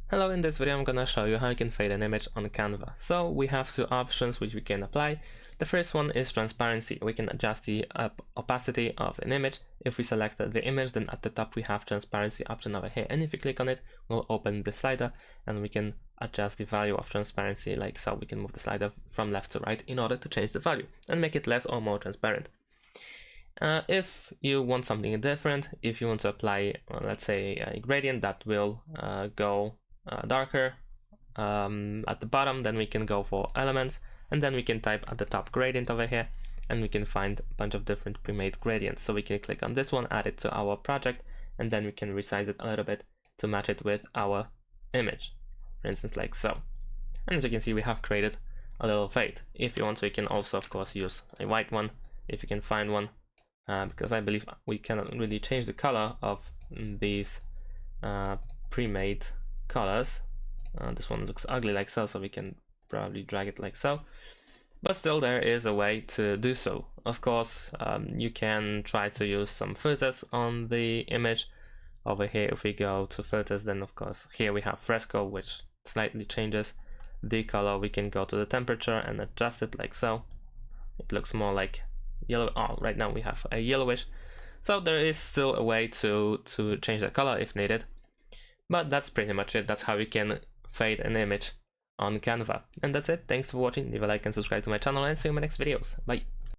Hello, in this video I'm gonna show you how you can fade an image on Canva. So we have two options which we can apply. The first one is transparency. We can adjust the opacity of an image. If we select the image, then at the top we have transparency option over here, and if you click on it, we'll open the slider and we can adjust the value of transparency like so. We can move the slider from left to right in order to change the value and make it less or more transparent. If you want something different, if you want to apply, let's say, a gradient that will go darker at the bottom, then we can go for elements, and then we can type at the top gradient over here, and we can find a bunch of different pre-made gradients. So we can click on this one, add it to our project, and then we can resize it a little bit to match it with our image, for instance, like so. And as you can see, we have created a little fade. If you want to, you can also, of course, use a white one if you can find one, because I believe we cannot really change the color of these pre-made colors. This one looks ugly like so, so we can probably drag it like so, but still there is a way to do so. Of course, you can try to use some filters on the image. Over here, if we go to filters, then of course here we have fresco, which slightly changes the color. We can go to the temperature and adjust it like so. It looks more like yellow. Oh, right now we have a yellowish, so there is still a way to change the color if needed. But that's pretty much it. That's how you can fade an image on Canva. And that's it. Thanks for watching. Leave a like and subscribe to my channel, and see you in my next videos. Bye.